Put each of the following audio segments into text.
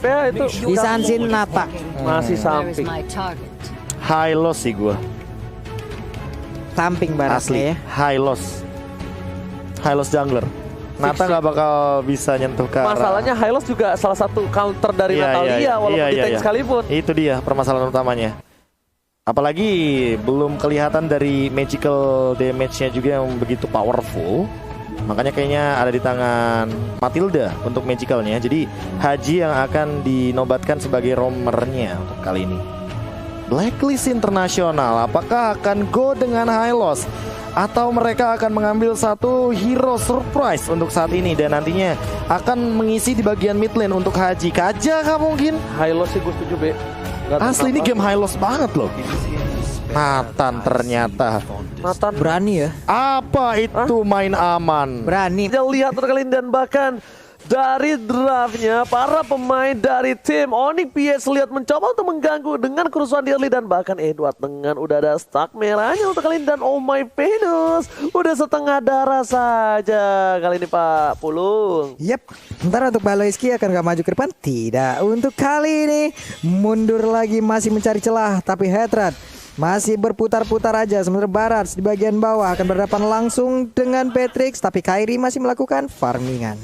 PH itu Isansin Nata. masih samping. High loss sih gue. Samping Asli baratnya ya. high loss. High loss jungler. Nata nggak bakal bisa nyentuh ke arah. Masalahnya Hylos juga salah satu counter dari Iya, Natalia iya, walaupun iya, di tank iya. sekalipun. Itu dia permasalahan utamanya. Apalagi belum kelihatan dari magical damage-nya juga yang begitu powerful. Makanya kayaknya ada di tangan Matilda untuk magicalnya. Jadi Haji yang akan dinobatkan sebagai roamernya untuk kali ini. Blacklist Internasional apakah akan go dengan high loss atau mereka akan mengambil satu hero surprise untuk saat ini dan nantinya akan mengisi di bagian mid lane untuk Haji. Kaja kah mungkin? Hylos sih gue setuju be. Nggak tahu Asli ini kenapa. game high loss banget loh. Nathan ternyata. Nathan Berani ya. Apa itu main aman? Berani. kita lihat kali ini dan bahkan dari draftnya para pemain dari tim Onyx PS lihat mencoba untuk mengganggu dengan kerusuhan di early dan bahkan Edward dengan udah ada stack merahnya untuk kali ini dan oh my Venus udah setengah darah saja kali ini Pak Pulung. Yap, ntar untuk Baloiski akan gak maju ke depan? Tidak, untuk kali ini mundur lagi masih mencari celah. Tapi Headrat masih berputar-putar aja. Sementara Barat di bagian bawah akan berhadapan langsung dengan Patrix. Tapi Kairi masih melakukan farmingan.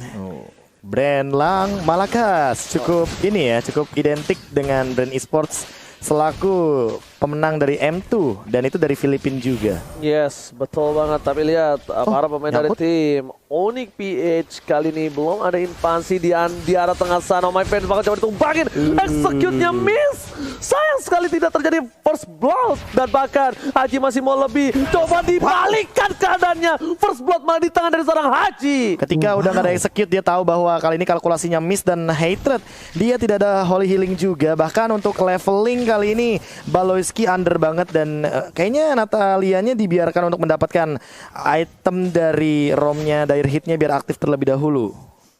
Brand Lang Malakas cukup ini ya, cukup identik dengan brand esports selaku pemenang dari M2 dan itu dari Filipina juga. Yes, betul banget. Tapi lihat para pemain dari nyangkut. tim Onyx PH kali ini belum ada invasi di arah tengah sana. Oh my fans bakal coba ditumbangin. Execute-nya miss. Sayang sekali tidak terjadi first blood dan bahkan Haji masih mau lebih. Coba dibalikkan keadaannya. First blood malah di tangan dari seorang Haji. Ketika udah gak ada execute dia tahu bahwa kali ini kalkulasinya miss dan hatred. Dia tidak ada holy healing juga. Bahkan untuk leveling kali ini Baloiski under banget dan kayaknya Natalianya dibiarkan untuk mendapatkan item dari romnya, dire hitnya biar aktif terlebih dahulu.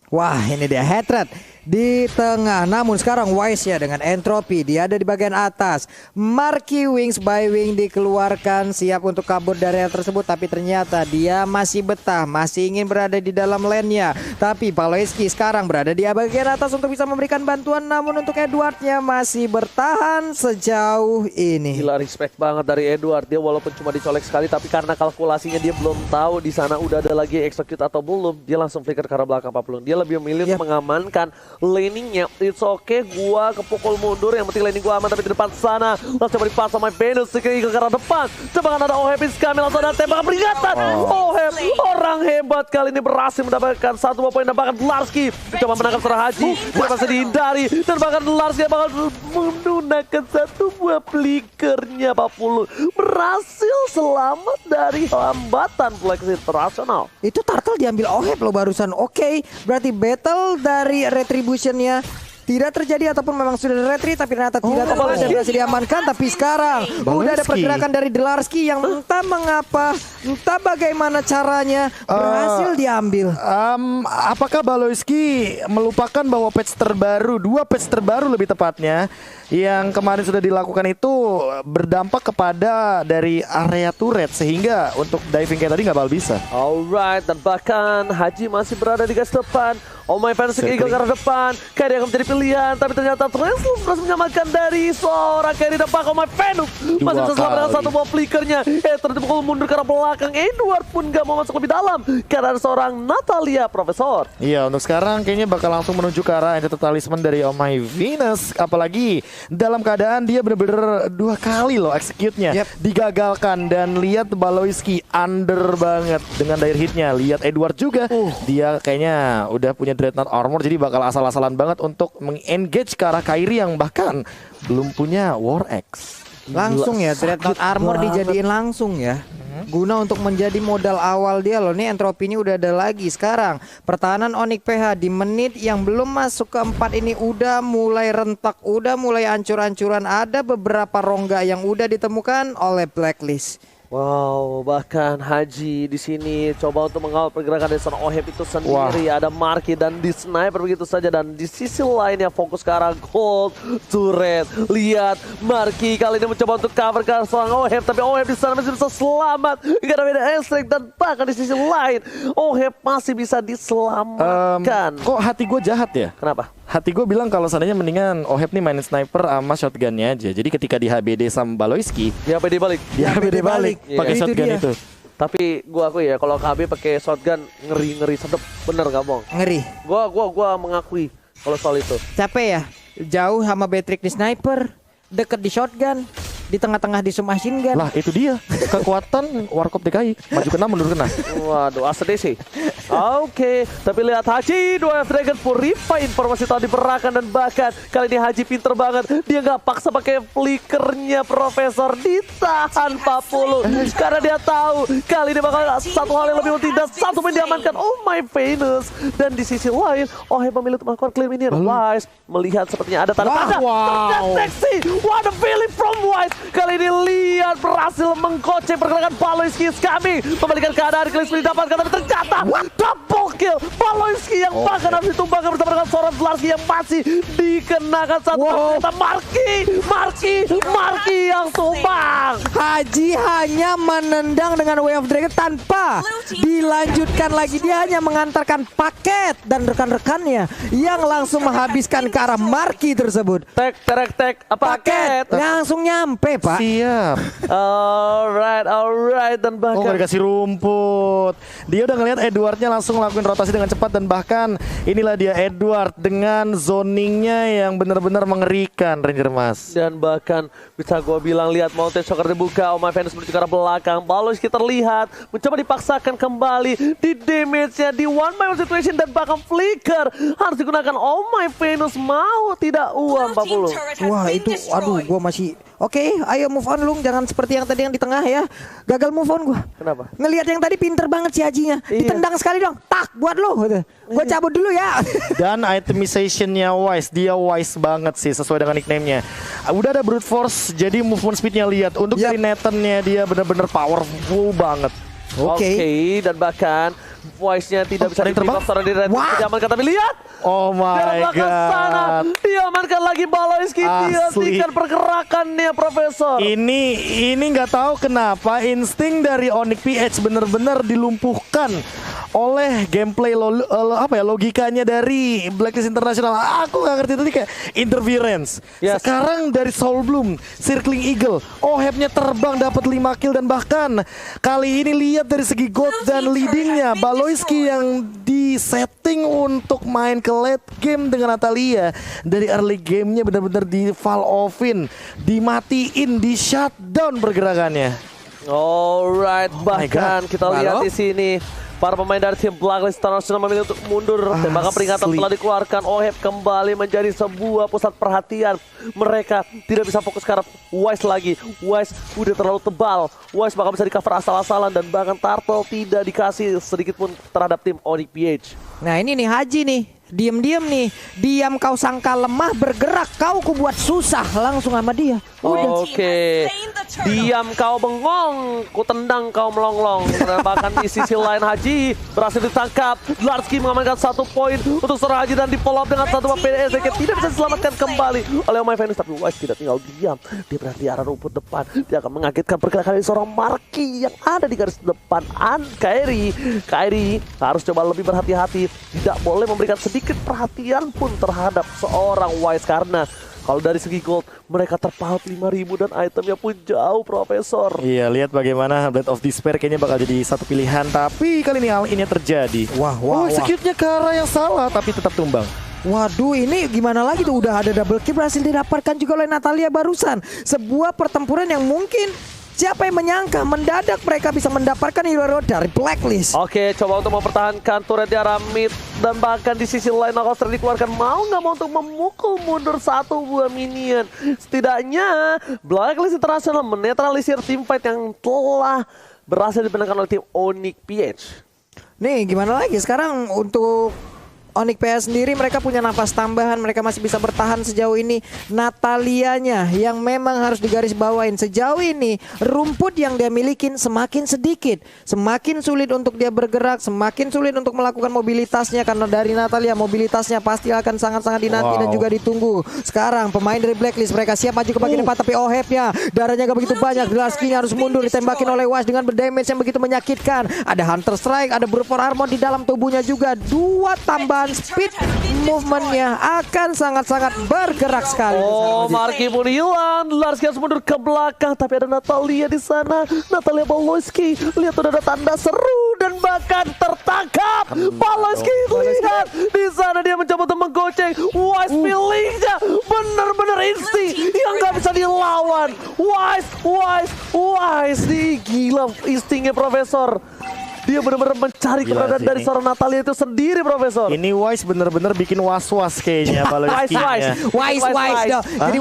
Wah, ini dia Hatred di tengah. Namun sekarang Wise ya dengan entropi dia ada di bagian atas. Marky Wings by Wing dikeluarkan siap untuk kabur dari area tersebut. Tapi ternyata dia masih betah, masih ingin berada di dalam lane-nya. Tapi Paloeski sekarang berada di bagian atas untuk bisa memberikan bantuan. Namun untuk Edwardnya masih bertahan sejauh ini. Gila respect banget dari Edward. Dia walaupun cuma dicolek sekali tapi karena kalkulasinya dia belum tahu di sana udah ada lagi execute atau belum, dia langsung flicker ke arah belakang Pak Pulung. Dia lebih memilih untuk mengamankan laningnya. It's okay, gua kepukul mundur, yang penting laning gua aman. Tapi di depan sana langsung coba dipas sama Venus ke arah depan. Coba kan ada Oheb kami langsung ada tembakan peringatan. Oheb orang hebat kali ini berhasil mendapatkan satu poin dan bahkan Larski coba menangkap seorang Haji. Dia masih dihindari dan bahkan Larski bakal menggunakan satu buah flickernya Pak Pulung. Berhasil selamat dari hambatan Blacklist Internasional. Itu Turtle diambil Oheb loh barusan. Oke, berarti battle dari Retribution-nya tidak terjadi ataupun memang sudah retreat tapi ternyata tidak terjadi dan berhasil diamankan. Tapi sekarang udah ada pergerakan dari Delarski yang entah mengapa, entah bagaimana caranya berhasil diambil. Apakah Baloiski melupakan bahwa patch terbaru, 2 patch terbaru lebih tepatnya yang kemarin sudah dilakukan itu berdampak kepada dari area turret sehingga untuk diving kayak tadi nggak bakal bisa. Alright, dan bahkan Haji masih berada di garis depan. Oh my fans Eagle ke arah depan. Carry akan menjadi pilihan, tapi ternyata Translus berhasil menyamakan dari seorang carry depan. Oh my Venus masih bisa selamat dengan satu buah flickernya. Ternyata pukul mundur ke arah belakang. Edward pun gak mau masuk lebih dalam karena ada seorang Natalia Profesor. Iya, untuk sekarang kayaknya bakal langsung menuju ke arah Entity Talisman dari Oh My Venus. Apalagi dalam keadaan dia bener-bener 2 kali loh execute-nya digagalkan. Dan lihat Baloiski under banget dengan dire hitnya. Lihat Edward juga, dia kayaknya udah punya Dreadnought Armor, jadi bakal asal-asalan banget untuk meng-engage ke arah Kairi yang bahkan belum punya War Axe. Langsung ya Dreadnought Armor dijadiin langsung ya. Guna untuk menjadi modal awal dia loh. Nih entropinya udah ada lagi. Sekarang pertahanan Onyx PH di menit yang belum masuk ke 4 ini udah mulai rentak, udah mulai ancur-ancuran. Ada beberapa rongga yang udah ditemukan oleh Blacklist. Wow, bahkan Haji di sini coba untuk mengawal pergerakan dari seorang Oheb itu sendiri. Ada Marky dan di sniper begitu saja, dan di sisi lainnya fokus ke arah gold turret. Lihat Marky kali ini mencoba untuk cover ke arah seorang Oheb, tapi Oheb di sana masih bisa selamat karena beda airstrike, dan bahkan di sisi lain Oheb masih bisa diselamatkan. Kok hati gue jahat ya? Kenapa? hati gue bilang kalau seandainya mendingan Oheb nih mainin sniper sama shotgunnya aja. Jadi ketika di HBD sama Baloyski, Dia PD balik. di HBD balik Iya. pakai Itu shotgun dia. itu. Tapi gua aku ya kalau KB pakai shotgun ngeri sedep, bener gak bohong. Ngeri. Gua mengakui kalau soal itu. Capek ya? Jauh sama Patrick di sniper, deket di shotgun, di tengah-tengah di submachine gun. Lah itu dia kekuatan Warkop DKI, maju kena mundur kena. Waduh, ACDC. Oke, tapi lihat Haji 2F Dragon Purify informasi tadi diperahkan dan bahkan kali ini Haji pinter banget. Dia nggak paksa pakai flickernya Profesor, ditahan 40 karena dia tahu kali ini bakal satu hal yang lebih penting dan satu main diamankan. Oh my Venus. Dan di sisi lain, Oheb memilih untuk melakukan clear minion. Wise melihat sepertinya ada tanda-tanda. Wow. Seksi. What a feeling from Wise. Kali ini lihat berhasil menggocek pergerakan Baloyski kami membalikan keadaan Klis didapatkan tapi ternyata double kill Baloyski yang bahkan harus ditumbangkan bersama dengan seorang Zlarski yang masih dikenakan satu ternyata Marki yang tumbang. Haji hanya menendang dengan Way of Dragon tanpa dilanjutkan lagi. Dia hanya mengantarkan paket dan rekan-rekannya yang langsung menghabiskan ke arah Marki tersebut. Tek paket. Langsung nyampe, Pak. Siap. Alright dan Oh bahkan nggak dikasih rumput. Dia udah ngelihat Edwardnya langsung ngelakuin rotasi dengan cepat dan bahkan inilah dia Edward dengan zoningnya yang benar-benar mengerikan Ranger Mas. dan bahkan bisa gue bilang lihat Mountain Shocker dibuka, Oh My Venus menuju ke arah belakang. Baloyski terlihat mencoba dipaksakan kembali di damage-nya di one by one situation dan bahkan flicker harus digunakan. Oh My Venus mau tidak uang 40. Wah itu, aduh, gue masih oke. Ayo move on Lung, jangan seperti yang tadi yang di tengah ya. Gagal move on gue. Kenapa? Ngelihat yang tadi pinter banget si Hajinya. Iya. Ditendang sekali dong, tak buat lo. Gue cabut dulu ya. Dan itemization-nya Wise, dia wise banget sih sesuai dengan nickname-nya. Udah ada brute force, jadi movement speed-nya lihat. Untuk Yap. dari Nathan-nya dia benar-benar powerful banget. Oke. Dan bahkan voice-nya tidak bisa ada yang terbang? di red Wah. diamankan tapi lihat Oh dari my belakang sana god. diamankan lagi Baloyski. Dia Asli. hentikan pergerakannya Profesor. Ini nggak tahu kenapa insting dari Onyx PH benar-benar dilumpuhkan oleh gameplay logikanya dari Blacklist International. Aku nggak ngerti tadi kayak interference. Yes. Sekarang dari Soul Bloom, Circling Eagle, Ohebnya terbang dapat 5 kill dan bahkan kali ini lihat dari segi gold dan leadingnya Baloyski yang disetting untuk main ke late game dengan Natalia. Dari early gamenya benar-benar di fall offin, dimatiin, di shutdown pergerakannya. Alright, bahkan God. kita lihat Halo? di sini para pemain dari tim Blacklist International memilih untuk mundur. Tembakan peringatan Asli. telah dikeluarkan. Oheb kembali menjadi sebuah pusat perhatian. Mereka tidak bisa fokus ke arah Wise lagi. Wise udah terlalu tebal. Wise bakal bisa di cover asal-asalan dan bahkan Turtle tidak dikasih sedikit pun terhadap tim Onyx PH. Nah ini nih Haji nih, diam-diam nih, diam kau sangka lemah, bergerak kau ku buat susah langsung sama dia. Udah. Oke, diam kau bengong, ku tendang kau melonglong. Dan bahkan di sisi lain Haji berhasil ditangkap. Zlarski mengamankan 1 poin untuk seorang Haji dan di follow up dengan 1 PDS yang tidak bisa diselamatkan kembali oleh Oh My Venus. Tapi Wise tidak tinggal diam, dia berarti arah rumput depan. Dia akan mengagetkan pergerakan dari seorang Marki yang ada di garis depan. Kairi harus coba lebih berhati-hati, tidak boleh memberikan sedikit perhatian pun terhadap seorang Wise karena kalau dari segi gold, mereka terpaut 5.000 dan itemnya pun jauh, Profesor. Iya, lihat bagaimana Blade of Despair kayaknya bakal jadi satu pilihan. Tapi kali ini hal ini terjadi. Wah. Execute-nya ke arah yang salah tapi tetap tumbang. Waduh, ini gimana lagi tuh, udah ada double kill berhasil didapatkan juga oleh Natalia barusan. Sebuah pertempuran yang mungkin siapa yang menyangka mendadak mereka bisa mendapatkan hero dari Blacklist. Oke, coba untuk mempertahankan turret di arah mid dan bahkan di sisi lain Alcoster dikeluarkan mau nggak mau untuk memukul mundur 1 buah minion. Setidaknya Blacklist International menetralisir tim fight yang telah berhasil dimenangkan oleh tim Onyx PH. Nih gimana lagi sekarang untuk Onyx PH sendiri, mereka punya nafas tambahan, mereka masih bisa bertahan sejauh ini. Natalianya yang memang harus digaris bawain sejauh ini, rumput yang dia milikin semakin sedikit, semakin sulit untuk dia bergerak, semakin sulit untuk melakukan mobilitasnya karena dari Natalia mobilitasnya pasti akan sangat-sangat dinanti dan juga ditunggu. Sekarang pemain dari Blacklist mereka siap maju ke bagian depan tapi Ohebnya darahnya gak begitu banyak, Zlarski-nya harus mundur ditembakin oleh Wise dengan berdamage yang begitu menyakitkan. Ada Hunter Strike, ada Brute for Armor di dalam tubuhnya juga, 2 tambahan dan speed movementnya akan sangat-sangat bergerak sekali. Oh, Marky pun hilang. Larski harus mundur ke belakang, tapi ada Natalia di sana. Natalia Baloyski, lihat udah ada tanda seru dan bahkan tertangkap. Baloyski lihat di sana dia mencoba untuk menggoceng. Wise feelingnya benar-benar insting yang nggak bisa dilawan. Wise nih gila instingnya Profesor. Dia benar-benar mencari keberadaan dari seorang Natalia itu sendiri, Profesor. Ini Wise bener-bener bikin was-was kayaknya Baloyski-nya. Wise dong. Jadi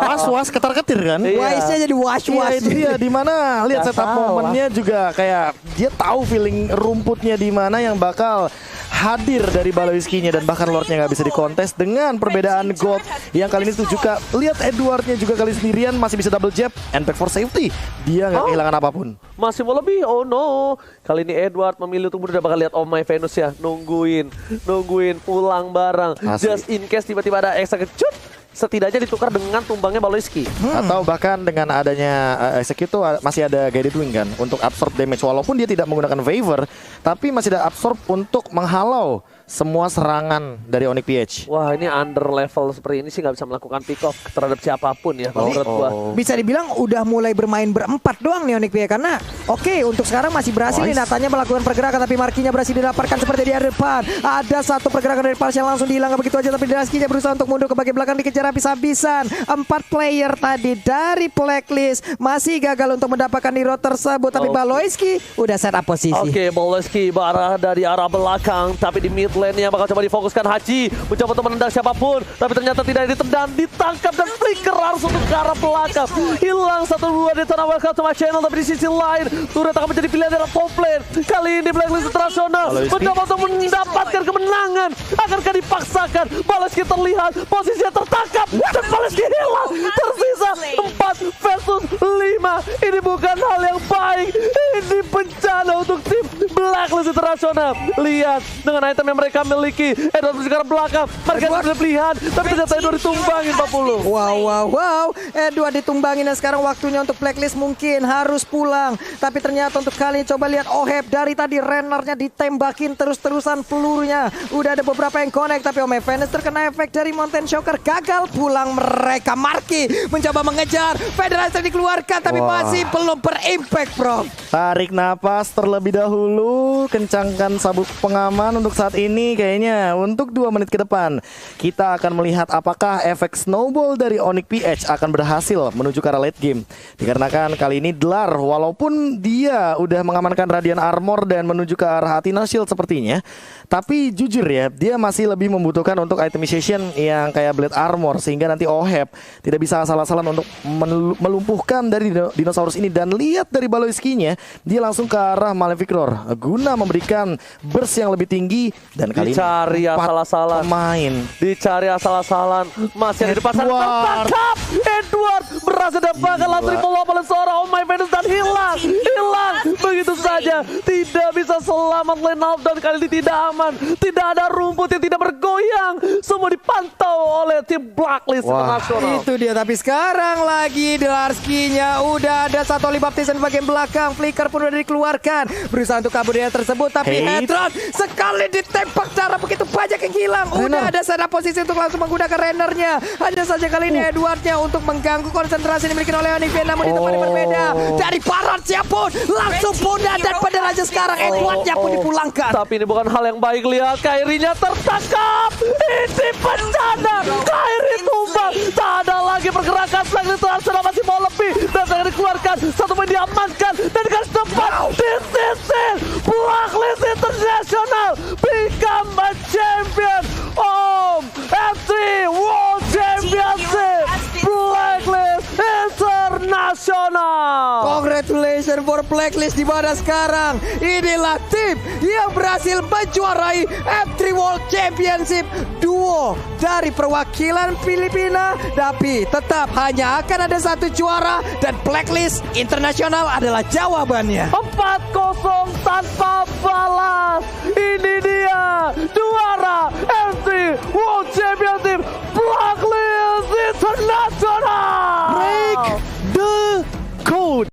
Was-was ketar-ketir kan? Wise-nya jadi was. Iya, itu dia di mana lihat setup momennya juga kayak dia tahu feeling rumputnya di mana yang bakal hadir dari Baloyski-nya dan bahkan Lordnya nggak bisa dikontes dengan perbedaan gold yang kali ini 7K. Lihat Edwardnya juga kali sendirian masih bisa double jab and back for safety. Dia nggak kehilangan apapun. Masih mau lebih, oh no. Kali ini Edward memilih untuk mundur, udah bakal lihat Oh My Venus ya. Nungguin pulang barang. Asli. Just in case tiba-tiba ada execute, setidaknya ditukar dengan tumbangnya Baloyski. Atau bahkan dengan adanya execute tuh masih ada guided wing kan untuk absorb damage. Walaupun dia tidak menggunakan favor, tapi masih ada absorb untuk menghalau semua serangan dari Onyx PH. Wah, ini under level seperti ini sih nggak bisa melakukan pick off terhadap siapapun ya kalau menurut gua. Bisa dibilang udah mulai bermain berempat doang nih Onyx PH karena oke, untuk sekarang masih berhasil nih Natanya melakukan pergerakan tapi Markinya berhasil didapatkan seperti di depan. Ada satu pergerakan dari Pulse yang langsung dihilangkan begitu aja tapi Draskinya berusaha untuk mundur ke bagian belakang dikejar habis-habisan. 4 player tadi dari Blacklist masih gagal untuk mendapatkan hero tersebut tapi Baloyski udah set up posisi. Oke, Baloyski berada di arah belakang tapi di mid lane-nya bakal coba difokuskan Haji mencoba untuk menendang siapapun tapi ternyata tidak ditendang, ditangkap dan flicker harus untuk ke arah belakang. Hilang 1-2 di tanah welcome to my channel tapi di sisi lain turret akan menjadi pilihan dari top lane. Kali ini Blacklist International mencoba untuk mendapatkan kemenangan. Akankah dipaksakan? Baloyski terlihat posisinya tertangkap dan Baloyski hilang. Tersisa 4 versus 5. Ini bukan hal yang baik. Ini bencana untuk tim Blacklist International. Lihat dengan item yang mereka miliki. Edward sekarang belakang. Mereka sudah pilihan tapi ternyata Edward ditumbangin 40. Wow. Edward ditumbangin dan sekarang waktunya untuk Blacklist mungkin harus pulang. Tapi ternyata untuk kali ini coba lihat Oheb dari tadi Rennernya ditembakin terus-terusan pelurunya. Udah ada beberapa yang connect tapi Ome Venus terkena efek dari Mountain Shocker. Gagal pulang mereka. Marky mencoba mengejar. Federasi dikeluarkan tapi masih belum berimpact, Bro. Tarik napas terlebih dahulu, kencangkan sabuk pengaman untuk saat ini kayaknya untuk 2 menit ke depan. Kita akan melihat apakah efek snowball dari Onyx PH akan berhasil menuju ke arah late game. Dikarenakan kali ini Dlar walaupun dia udah mengamankan Radiant Armor dan menuju ke arah Athena Shield sepertinya, tapi jujur ya, dia masih lebih membutuhkan untuk itemization yang kayak Blade Armor sehingga nanti Oheb tidak bisa asal-asalan untuk melumpuhkan dari dinosaurus ini. Dan lihat dari Baloyski-nya, dia langsung ke arah Malefic Roar guna memberikan burst yang lebih tinggi. Dan kali dicari ini asal-asalan pemain dicari asal-asalan masih ada di pasar tertangkap. Edward berhasil dapatkan langsung dibawa oleh seorang Oh My Venus dan hilang begitu saja. Tidak bisa selamat lane down kali ini, tidak aman, tidak ada rumput yang tidak bergoyang, semua dipantau oleh tim Blacklist International. Itu dia, tapi sekarang lagi Larski-nya udah ada satu oli baptisan di bagian belakang. Flicker pun udah dikeluarkan, berusaha untuk kabur dari tersebut tapi Hedron sekali ditembak cara begitu banyak yang hilang. Udah ada sana posisi untuk langsung menggunakan Rennernya. Hanya saja kali ini Edwardnya untuk mengganggu konsentrasi yang dimiliki oleh Onyx, namun di tempat yang berbeda dari Parancia pun langsung punah dan padahal aja sekarang Edwardnya pun dipulangkan. Tapi ini bukan hal yang baik. Lihat Kairinya tertangkap. Ini bencana. Kairi tumbang. Tak ada lagi pergerakan. Blacklist International masih mau lebih dan akan dikeluarkan. Satu poin diamankan dan dikasih tempat. This is it. Blacklist International become a champion of F3 World Championship. Blacklist International. Congratulations for Blacklist, di mana sekarang inilah tim yang berhasil menjuarai F3 World Championship duo dari perwakilan Filipina, tapi tetap hanya akan ada satu juara dan Blacklist International adalah jawabannya. 4-0 tanpa balas. Ini dia juara F3 World Championship Blacklist International. break the code.